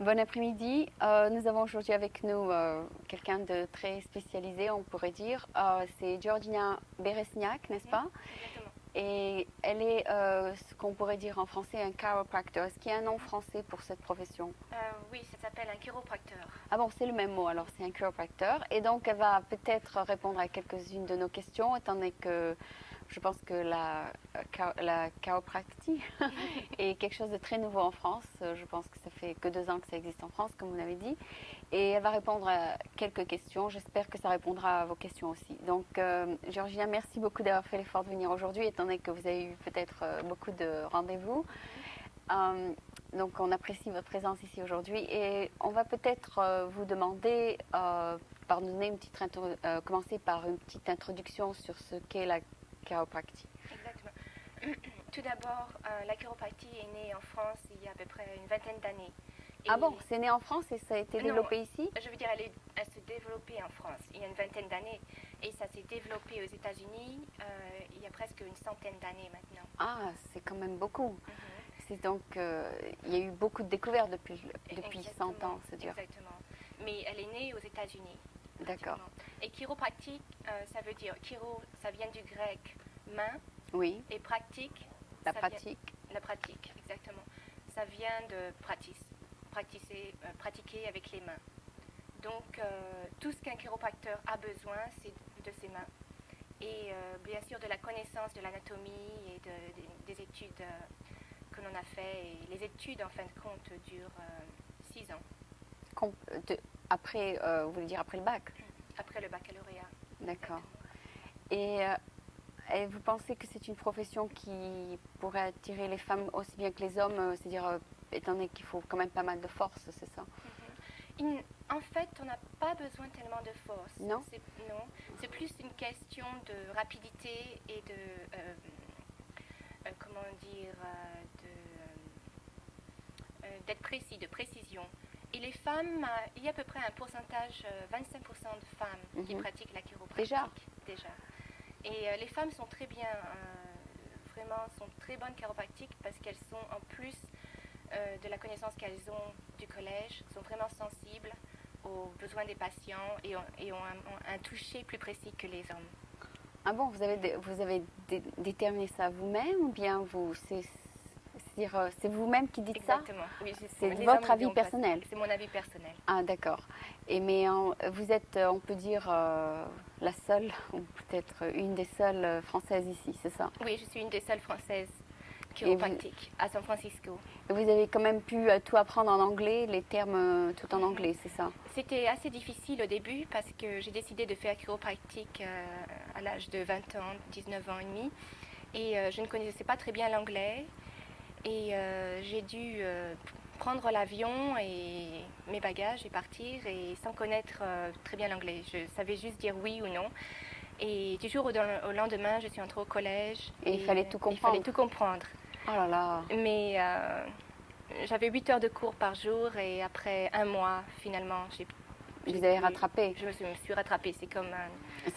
Bon après-midi. Nous avons aujourd'hui avec nous quelqu'un de très spécialisé, on pourrait dire. C'est Georgina Beresniak, n'est-ce pas? Exactement. Et elle est ce qu'on pourrait dire en français un chiropractor. Est-ce qu'il y a un nom français pour cette profession? Oui, ça s'appelle un chiropracteur. Ah bon, c'est le même mot, alors c'est un chiropractor. Et donc elle va peut-être répondre à quelques-unes de nos questions, étant donné que je pense que la chiropractie est quelque chose de très nouveau en France. Je pense que ça fait que 2 ans que ça existe en France, comme vous l'avez dit. Et elle va répondre à quelques questions. J'espère que ça répondra à vos questions aussi. Donc, Georgina, merci beaucoup d'avoir fait l'effort de venir aujourd'hui, étant donné que vous avez eu peut-être beaucoup de rendez-vous. Donc, on apprécie votre présence ici aujourd'hui. Et on va peut-être vous demander, par nous donner une petite commencer par une petite introduction sur ce qu'est la chiropractie. Exactement. Tout d'abord, la chiropractie est née en France il y a à peu près une vingtaine d'années. Ah bon, c'est né en France et ça a été développé ici? Je veux dire, elle s'est développée en France il y a une vingtaine d'années et ça s'est développé aux États-Unis il y a presque une centaine d'années maintenant. Ah, c'est quand même beaucoup. C'est donc, il y a eu beaucoup de découvertes depuis 100 ans, c'est dur. Exactement. Mais elle est née aux États-Unis. D'accord. Et chiropractique, ça veut dire, chiro, ça vient du grec main. Oui. Et pratique. La pratique. La pratique, exactement. Ça vient de pratiquer avec les mains. Donc, tout ce qu'un chiropracteur a besoin, c'est de ses mains. Et bien sûr, de la connaissance de l'anatomie et des études que l'on a fait. Et les études, en fin de compte, durent 6 ans. Après, vous voulez dire après le bac? Après le baccalauréat. D'accord. Et vous pensez que c'est une profession qui pourrait attirer les femmes aussi bien que les hommes, c'est-à-dire étant donné qu'il faut quand même pas mal de force, c'est ça? En fait, on n'a pas besoin tellement de force. Non? Non, c'est plus une question de rapidité et de, comment dire, d'être précis, de précision. Et les femmes, il y a à peu près un pourcentage, 25% de femmes qui pratiquent la chiropractique. Déjà. Et les femmes sont très bien, vraiment, sont très bonnes chiropratiques parce qu'elles sont en plus de la connaissance qu'elles ont du collège, sont vraiment sensibles aux besoins des patients et ont un toucher plus précis que les hommes. Ah bon, vous avez déterminé ça vous-même ou bien c'est vous-même qui dites ça? Exactement. Oui, c'est votre avis personnel? C'est mon avis personnel. Ah d'accord. Mais vous êtes, on peut dire, la seule, ou peut-être une des seules françaises ici, c'est ça? Oui, je suis une des seules françaises chiropractiques à San Francisco. Et vous avez quand même pu tout apprendre en anglais, les termes tout en anglais, c'est ça? C'était assez difficile au début parce que j'ai décidé de faire chiropractique à l'âge de 20 ans, 19 ans et demi. Et je ne connaissais pas très bien l'anglais. Et j'ai dû prendre l'avion et mes bagages et partir et sans connaître très bien l'anglais. Je savais juste dire oui ou non. Et du jour au lendemain, je suis entrée au collège. Et il fallait tout comprendre. Il fallait tout comprendre. Oh là là. Mais j'avais 8 heures de cours par jour et après un mois, finalement, vous avez rattrapé? Je me suis rattrapée. C'est comme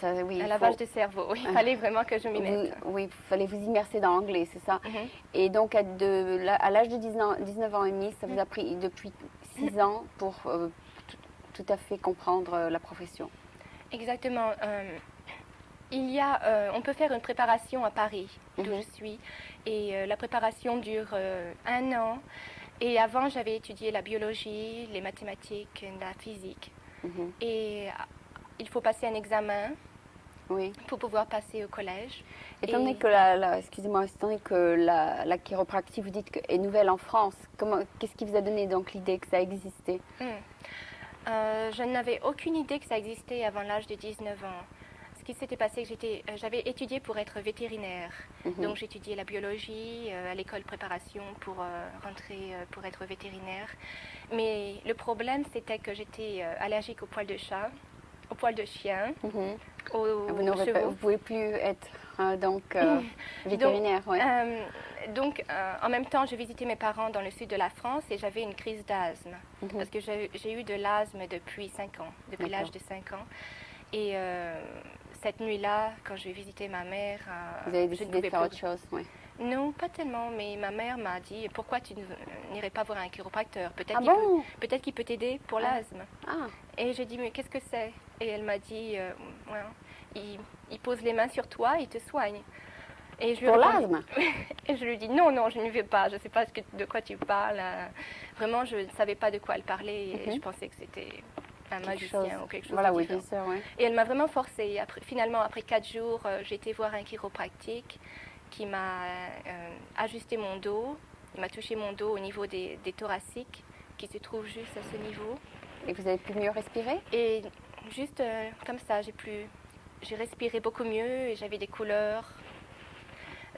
un lavage de cerveau. Il fallait vraiment que je m'y mette. Oui, il fallait vous immerser dans l'anglais, c'est ça? Et donc, à l'âge de 19 ans et demi, ça vous a pris depuis 6 ans pour tout à fait comprendre la profession? Exactement. On peut faire une préparation à Paris, d'où je suis. Et la préparation dure 1 an. Et avant, j'avais étudié la biologie, les mathématiques, la physique. Et il faut passer un examen pour pouvoir passer au collège. Étant donné que la chiropractie, vous dites est nouvelle en France, qu'est-ce qui vous a donné donc l'idée que ça existait? Je n'avais aucune idée que ça existait avant l'âge de 19 ans. Ce qui s'était passé, j'avais étudié pour être vétérinaire. Donc j'étudiais la biologie à l'école préparation pour rentrer pour être vétérinaire. Mais le problème, c'était que j'étais allergique aux poils de chat, aux poils de chien, aux chevaux. Vous ne pouvez plus être vétérinaire. Donc, en même temps, je visitais mes parents dans le sud de la France et j'avais une crise d'asthme. Parce que j'ai eu de l'asthme depuis 5 ans, depuis l'âge de 5 ans. Et cette nuit-là, quand je visitais ma mère, vous avez décidé de faire autre chose, Non, pas tellement, mais ma mère m'a dit pourquoi tu n'irais pas voir un chiropracteur? Peut-être qu'il peut t'aider pour l'asthme. Et j'ai dit mais qu'est-ce que c'est? Et elle m'a dit il pose les mains sur toi et il te soigne. Et pour l'asthme? Et je lui dis non, je ne vais pas, je ne sais pas de quoi tu parles. Vraiment, je ne savais pas de quoi elle parlait et je pensais que c'était un magicien ou quelque chose de différent. Bien sûr, oui. Et elle m'a vraiment forcée. Finalement, après 4 jours, j'ai été voir un chiropractique qui m'a ajusté mon dos. Il m'a touché mon dos au niveau des thoraciques qui se trouvent juste à ce niveau. Et vous avez pu mieux respirer? Et juste comme ça, j'ai respiré beaucoup mieux et j'avais des couleurs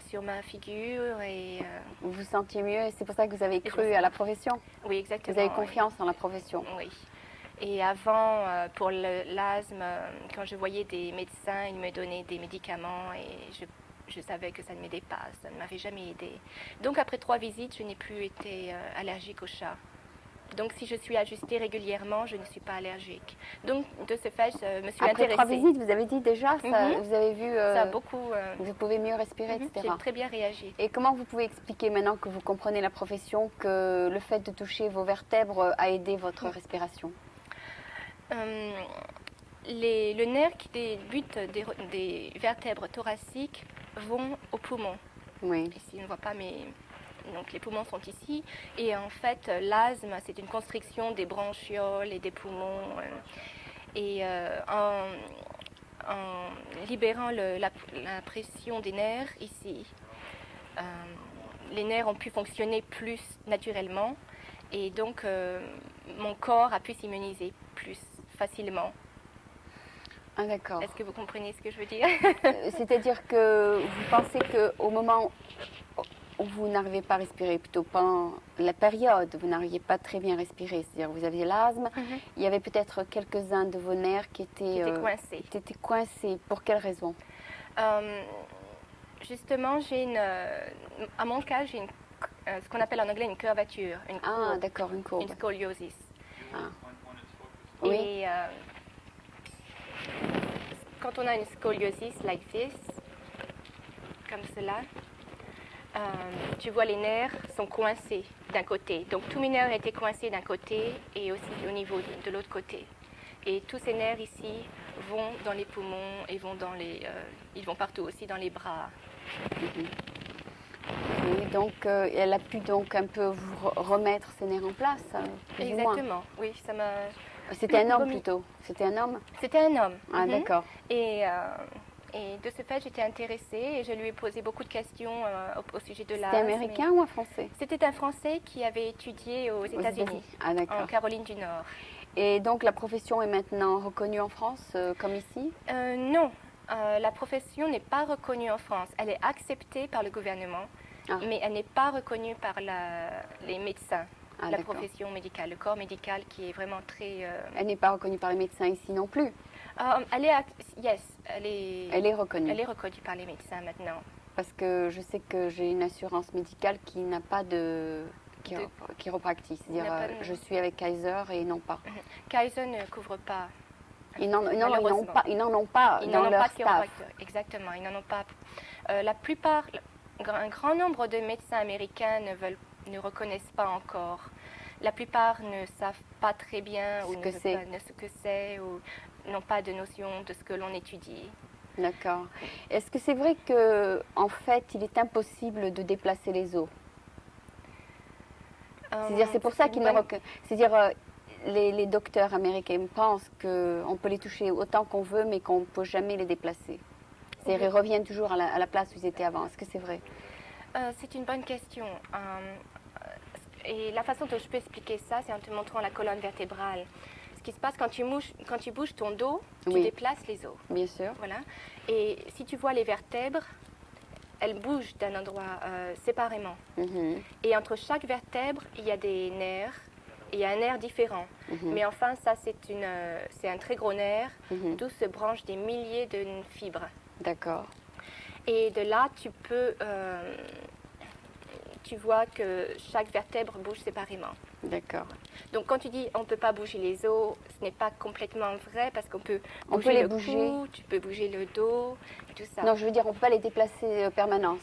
sur ma figure. Et, vous vous sentiez mieux et c'est pour ça que vous avez cru à la profession? Oui, exactement. Vous avez confiance en la profession? Oui. Et avant, pour l'asthme, quand je voyais des médecins, ils me donnaient des médicaments et je savais que ça ne m'aidait pas, ça ne m'avait jamais aidé. Donc après 3 visites, je n'ai plus été allergique aux chats. Donc si je suis ajustée régulièrement, je ne suis pas allergique. Donc de ce fait, je me suis intéressée. Après 3 visites, vous avez dit déjà, vous avez vu... ça a beaucoup... vous pouvez mieux respirer, etc. J'ai très bien réagi. Et comment vous pouvez expliquer maintenant que vous comprenez la profession que le fait de toucher vos vertèbres a aidé votre respiration? Le nerf qui débute des vertèbres thoraciques vont aux poumons. Oui. Ici, on ne voit pas, mais donc les poumons sont ici. Et en fait, l'asthme, c'est une constriction des bronchioles et des poumons. Et en libérant la pression des nerfs ici, les nerfs ont pu fonctionner plus naturellement. Et donc, mon corps a pu s'immuniser plus facilement. Ah, d'accord. Est-ce que vous comprenez ce que je veux dire? C'est-à-dire que vous pensez qu'au moment où vous n'arrivez pas à respirer, plutôt pendant la période où vous n'arriviez pas très bien à respirer, c'est-à-dire que vous aviez l'asthme, il y avait peut-être quelques-uns de vos nerfs qui étaient coincés. Coincés. Pour quelle raison? Justement, à mon cas, j'ai ce qu'on appelle en anglais une curvature. D'accord, une courbe. Une scoliosis. Oui. Et quand on a une scoliosis like this, comme cela, tu vois les nerfs sont coincés d'un côté. Donc tous mes nerfs étaient coincés d'un côté et aussi au niveau de l'autre côté. Et tous ces nerfs ici vont dans les poumons et ils vont partout aussi dans les bras. Oui, donc elle a pu donc un peu vous remettre ces nerfs en place, plus Exactement, ou moins. oui, ça m'a... C'était un homme plutôt? C'était un homme? C'était un homme. Ah, d'accord. Et de ce fait, j'étais intéressée et je lui ai posé beaucoup de questions au sujet de l'asthme. C'était américain ou un Français? C'était un Français qui avait étudié aux États-Unis, en Caroline du Nord. Et donc la profession est maintenant reconnue en France, comme ici? Non, la profession n'est pas reconnue en France. Elle est acceptée par le gouvernement, mais elle n'est pas reconnue par les médecins. La profession médicale, le corps médical qui est vraiment très... Elle n'est pas reconnue par les médecins ici non plus? Elle est reconnue. Elle est reconnue par les médecins maintenant. Parce que je sais que j'ai une assurance médicale qui n'a pas de chiropractique. C'est-à-dire, je suis avec Kaiser et ils n'ont pas. Kaiser ne couvre pas. Ils n'en ont pas dans leur staff. Exactement, ils n'en ont pas. La plupart, un grand nombre de médecins américains ne reconnaissent pas encore. La plupart ne savent pas très bien ce que c'est ou n'ont pas de notion de ce que l'on étudie. D'accord. Est-ce que c'est vrai que, en fait, il est impossible de déplacer les os? C'est-à-dire, c'est pour ça qu'ils ne reconnaissent. C'est-à-dire, les docteurs américains pensent qu'on peut les toucher autant qu'on veut, mais qu'on ne peut jamais les déplacer. C'est-à-dire, ils reviennent toujours à la place où ils étaient avant. Est-ce que c'est vrai? C'est une bonne question. Et la façon dont je peux expliquer ça, c'est en te montrant la colonne vertébrale. Ce qui se passe quand tu bouges ton dos, tu déplaces les os. Bien sûr. Voilà. Et si tu vois les vertèbres, elles bougent d'un endroit séparément. Et entre chaque vertèbre, il y a des nerfs. Il y a un nerf différent. Mais enfin, ça, c'est un très gros nerf, d'où se branchent des milliers de fibres. D'accord. Et de là, tu vois que chaque vertèbre bouge séparément. D'accord. Donc quand tu dis on ne peut pas bouger les os, ce n'est pas complètement vrai parce qu'on peut bouger le cou, tu peux bouger le dos, tout ça. Non, je veux dire on peut pas les déplacer en permanence.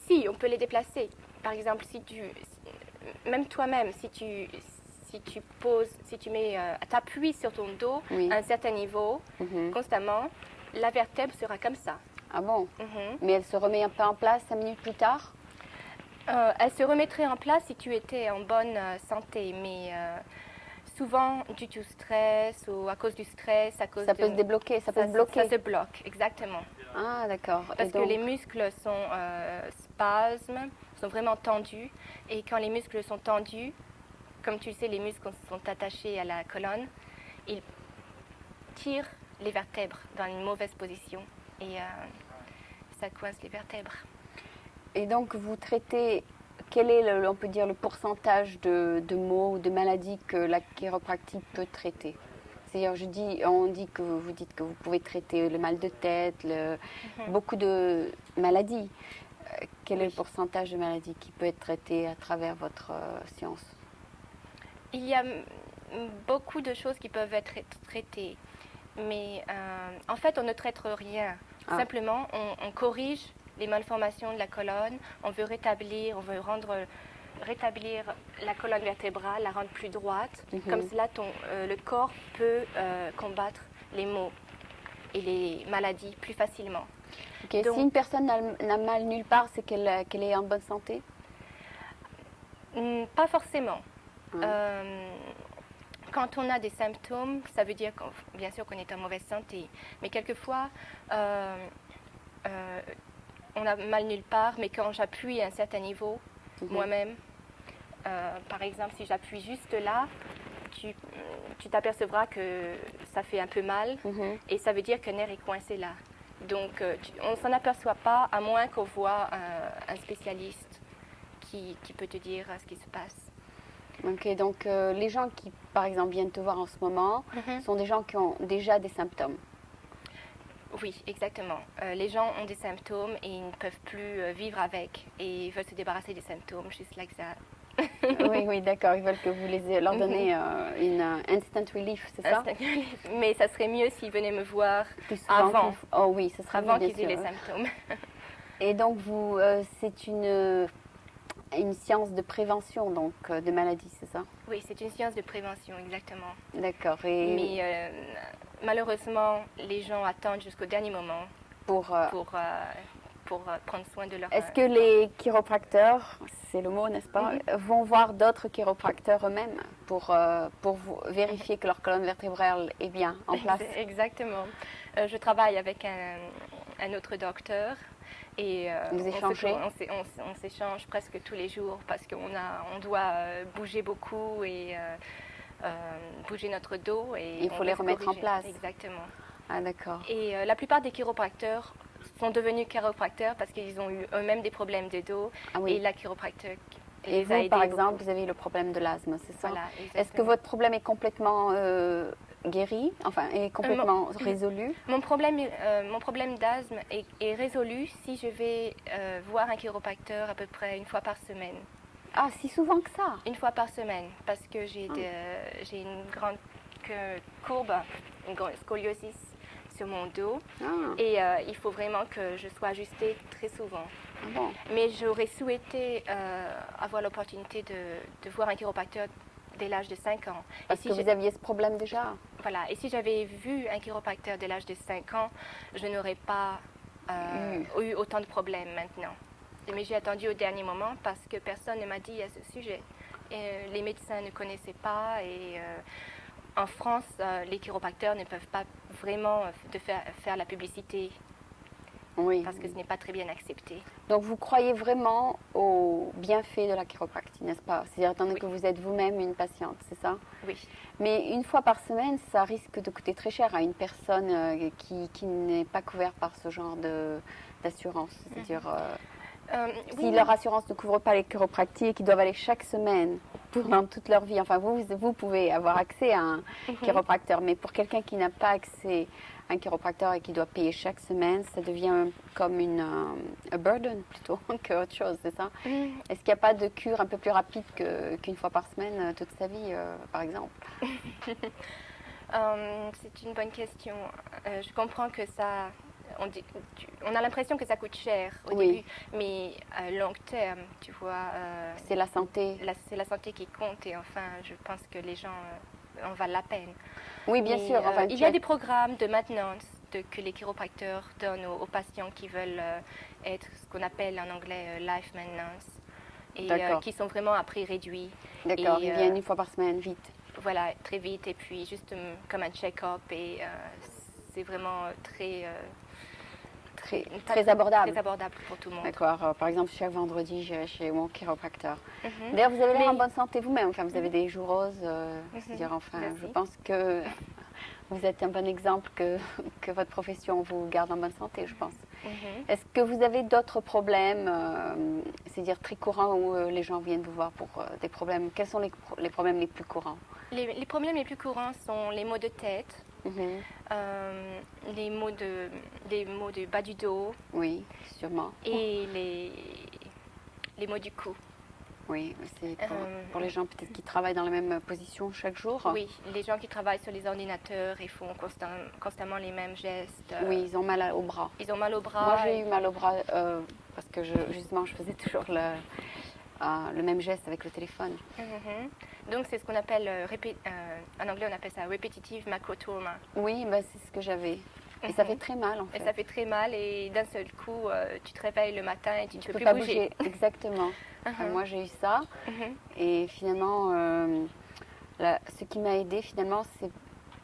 Si, on peut les déplacer. Par exemple, même toi-même, si tu t'appuies sur ton dos à un certain niveau, constamment, la vertèbre sera comme ça. Ah bon? Mais elle se remet un peu en place 5 minutes plus tard? Elle se remettrait en place si tu étais en bonne santé, mais souvent, dû au stress ou à cause du stress, ça peut se débloquer, ça peut se bloquer. Ça se bloque, exactement. Ah, d'accord. Parce que les muscles sont spasmes, sont vraiment tendus. Et quand les muscles sont tendus, comme tu le sais, les muscles sont attachés à la colonne, ils tirent les vertèbres dans une mauvaise position et ça coince les vertèbres. Et donc, vous traitez, quel est, on peut dire, le pourcentage de maux ou de maladies que la chiropractie peut traiter? C'est-à-dire, on dit que vous dites que vous pouvez traiter le mal de tête, beaucoup de maladies. Quel est le pourcentage de maladies qui peut être traité à travers votre science? Il y a beaucoup de choses qui peuvent être traitées, mais en fait, on ne traite rien. Simplement, on corrige les malformations de la colonne, on veut rétablir la colonne vertébrale, la rendre plus droite. Comme cela, le corps peut combattre les maux et les maladies plus facilement. Okay. Donc, si une personne n'a mal nulle part, c'est qu'elle est en bonne santé? Pas forcément. Quand on a des symptômes, ça veut dire bien sûr qu'on est en mauvaise santé. Mais quelquefois, on a mal nulle part, mais quand j'appuie à un certain niveau, moi-même, par exemple, si j'appuie juste là, tu t'apercevras que ça fait un peu mal et ça veut dire qu'un nerf est coincé là. Donc, on ne s'en aperçoit pas, à moins qu'on voit un spécialiste qui peut te dire ce qui se passe. Ok, donc les gens qui, par exemple, viennent te voir en ce moment sont des gens qui ont déjà des symptômes. Oui, exactement. Les gens ont des symptômes et ils ne peuvent plus vivre avec et ils veulent se débarrasser des symptômes, juste like that. Oui, d'accord. Ils veulent que vous leur donnez une instant relief, c'est ça? Mais ça serait mieux s'ils venaient me voir avant. Oh oui, ça serait avant mieux, qu'ils aient les symptômes. Et donc, c'est une science de prévention donc de maladies, c'est ça? Oui, c'est une science de prévention, exactement. D'accord. Mais malheureusement, les gens attendent jusqu'au dernier moment pour prendre soin de leur... Est-ce que les chiropracteurs, c'est le mot, n'est-ce pas, vont voir d'autres chiropracteurs eux-mêmes pour vérifier que leur colonne vertébrale est bien en place? Exactement. Je travaille avec un autre docteur. Et vous échangez? On s'échange presque tous les jours parce qu'on doit bouger beaucoup et bouger notre dos. Et il faut les remettre en place. Exactement. Ah, d'accord. Et la plupart des chiropracteurs sont devenus chiropracteurs parce qu'ils ont eu eux-mêmes des problèmes de dos. Ah, oui. Et la chiropracteur et vous, par exemple, vous avez eu le problème de l'asthme, c'est ça? Voilà, est-ce que votre problème est complètement guéri, enfin, est complètement résolu? Mon problème d'asthme est résolu si je vais voir un chiropracteur à peu près une fois par semaine. Ah, si souvent que ça? Une fois par semaine, parce que j'ai une grande courbe, une grande scoliosis sur mon dos. Et il faut vraiment que je sois ajustée très souvent. Bon. Mais j'aurais souhaité avoir l'opportunité de voir un chiropracteur dès l'âge de 5 ans. Parce que vous aviez ce problème déjà? Voilà. Et si j'avais vu un chiropracteur dès l'âge de 5 ans, je n'aurais pas eu autant de problèmes maintenant. Mais j'ai attendu au dernier moment parce que personne ne m'a dit à ce sujet. Et, les médecins ne connaissaient pas et en France, les chiropracteurs ne peuvent pas vraiment faire la publicité. Oui. Parce que ce n'est pas très bien accepté. Donc vous croyez vraiment aux bienfaits de la chiropractie, n'est-ce pas? C'est-à-dire, étant donné que vous êtes vous-même une patiente, c'est ça? Oui. Mais une fois par semaine, ça risque de coûter très cher à une personne qui n'est pas couverte par ce genre d'assurance. C'est-à-dire, si leur assurance ne couvre pas les chiropracties et qu'ils doivent aller chaque semaine pendant toute leur vie, enfin vous pouvez avoir accès à un chiropracteur, mais pour quelqu'un qui n'a pas accès à un chiropracteur et qui doit payer chaque semaine, ça devient comme un burden plutôt qu'autre chose, c'est ça? Est-ce qu'il n'y a pas de cure un peu plus rapide qu'une fois par semaine toute sa vie, par exemple? C'est une bonne question. Je comprends que ça on a l'impression que ça coûte cher au début, mais à long terme, tu vois, c'est la santé. C'est la santé qui compte et enfin, je pense que les gens en valent la peine. Oui, bien sûr. Enfin, il y a des programmes de maintenance que les chiropracteurs donnent aux patients qui veulent être ce qu'on appelle en anglais life maintenance et qui sont vraiment à prix réduit. D'accord, ils viennent une fois par semaine, vite. Voilà, très vite et puis juste comme un check-up et c'est vraiment très abordable. Très abordable pour tout le monde. D'accord. Par exemple, chaque vendredi, je vais chez mon chiropracteur. D'ailleurs, vous avez l'air en bonne santé vous-même. Enfin, vous avez des joues roses. C'est-à-dire, enfin, je pense que vous êtes un bon exemple que votre profession vous garde en bonne santé, je pense. Est-ce que vous avez d'autres problèmes, c'est-à-dire très courants, où les gens viennent vous voir pour des problèmes? Quels sont les problèmes les plus courants? Les problèmes les plus courants sont les maux de tête, les maux de bas du dos. Oui, sûrement. Et les maux du cou. Oui, c'est pour les gens peut-être qui travaillent dans la même position chaque jour. Oui, les gens qui travaillent sur les ordinateurs et font constamment les mêmes gestes. Oui, ils ont mal au bras. Ils ont mal au bras. Moi, j'ai eu mal au bras parce que justement, je faisais toujours le même geste avec le téléphone. Donc, c'est ce qu'on appelle, en anglais, on appelle ça repetitive macrotrauma. Oui, bah, c'est ce que j'avais. Et ça fait très mal, en fait. Et ça fait très mal et d'un seul coup, tu te réveilles le matin et tu ne peux plus pas bouger. Exactement. Moi, j'ai eu ça. Et finalement, ce qui m'a aidée, finalement, c'est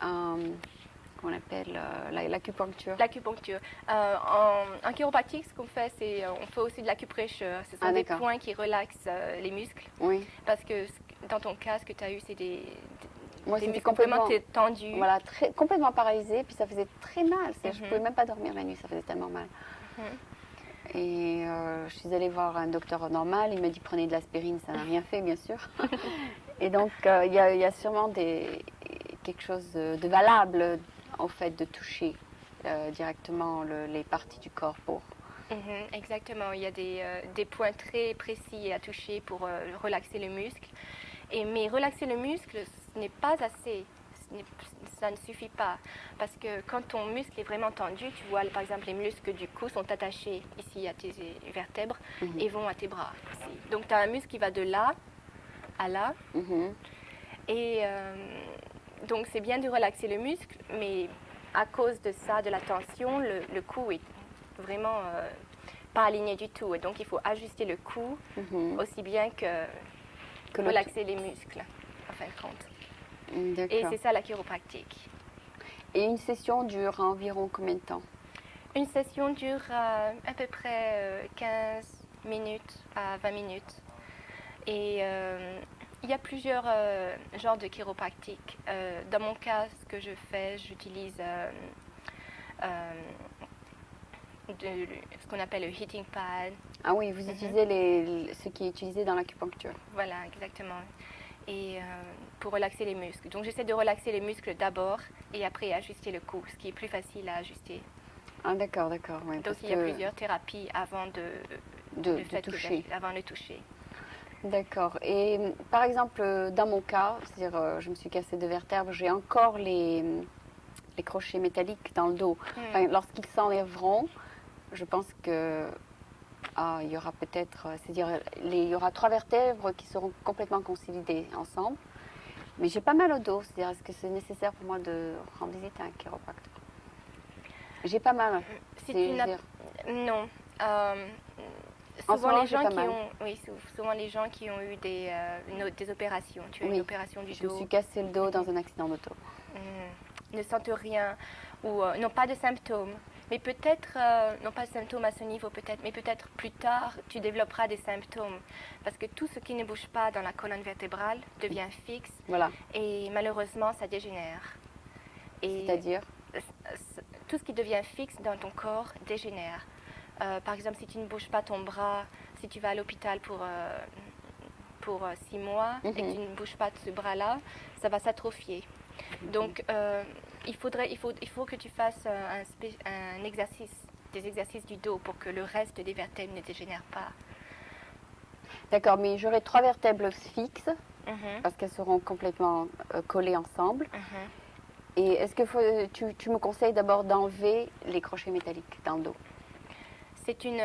qu'on appelle l'acupuncture. L'acupuncture. En chiropratique, ce qu'on fait, c'est on fait aussi de l'acupressure. Ce sont des points qui relaxent les muscles. Oui. Parce que dans ton cas, ce que tu as eu, c'est des muscles complètement tendus. Voilà, complètement paralysée. Puis ça faisait très mal. Je ne pouvais même pas dormir la nuit, ça faisait tellement mal. Et je suis allée voir un docteur normal. Il m'a dit prenez de l'aspirine, ça n'a rien fait, bien sûr. Et donc, il y a sûrement quelque chose de valable au fait de toucher directement les parties du corps pour... Exactement, il y a des points très précis à toucher pour relaxer le muscle. Mais relaxer le muscle, ce n'est pas assez. Ça ne suffit pas. Parce que quand ton muscle est vraiment tendu, tu vois, par exemple, les muscles du cou sont attachés ici à tes vertèbres et vont à tes bras. Ici. Donc, tu as un muscle qui va de là à là. Et donc, c'est bien de relaxer le muscle, mais à cause de ça, de la tension, le cou est vraiment pas aligné du tout. Et donc, il faut ajuster le cou aussi bien que relaxer les muscles, en fin de compte. Et c'est ça la chiropractique. Et une session dure environ combien de temps? Une session dure à peu près 15 minutes à 20 minutes. Et il y a plusieurs genres de chiropractique. Dans mon cas, ce que je fais, j'utilise ce qu'on appelle le heating pad. Ah oui, vous utilisez ce qui est utilisé dans l'acupuncture. Voilà, exactement. Et pour relaxer les muscles. Donc j'essaie de relaxer les muscles d'abord et après ajuster le cou, ce qui est plus facile à ajuster. Ah d'accord. Ouais, donc il y a plusieurs thérapies avant de toucher. Avant le toucher. D'accord. Et par exemple, dans mon cas, c'est-à-dire je me suis cassé 2 vertèbres, j'ai encore les crochets métalliques dans le dos. Enfin, lorsqu'ils s'enlèveront, je pense que il y aura peut-être, c'est-à-dire il y aura 3 vertèbres qui seront complètement consolidées ensemble. Mais j'ai pas mal au dos, c'est-à-dire est-ce que c'est nécessaire pour moi de rendre visite à un chiropracteur? J'ai pas mal. Non. Souvent les gens qui ont eu des opérations. Tu as une opération du dos. Je me suis cassé le dos dans un accident d'auto. Ne sentent rien ou n'ont pas de symptômes. Mais peut-être, non pas de symptômes à ce niveau peut-être, mais peut-être plus tard, tu développeras des symptômes. Parce que tout ce qui ne bouge pas dans la colonne vertébrale devient fixe. Voilà. Et malheureusement, ça dégénère. C'est-à-dire? Tout ce qui devient fixe dans ton corps dégénère. Par exemple, si tu ne bouges pas ton bras, si tu vas à l'hôpital pour 6 mois et que tu ne bouges pas ce bras-là, ça va s'atrophier. Donc, il faut que tu fasses un exercice, des exercices du dos pour que le reste des vertèbres ne dégénèrent pas. D'accord, mais j'aurai 3 vertèbres fixes parce qu'elles seront complètement collées ensemble. Et est-ce que tu me conseilles d'abord d'enlever les crochets métalliques dans le dos? C'est une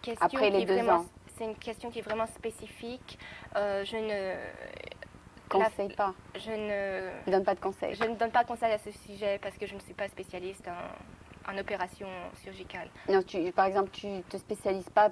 question Après les 2 ans. C'est une question qui est vraiment spécifique. Je ne conseille pas. Je ne donne pas de conseils. Je ne donne pas de conseils à ce sujet parce que je ne suis pas spécialiste en opération chirurgicale. Non, par exemple, tu te spécialises pas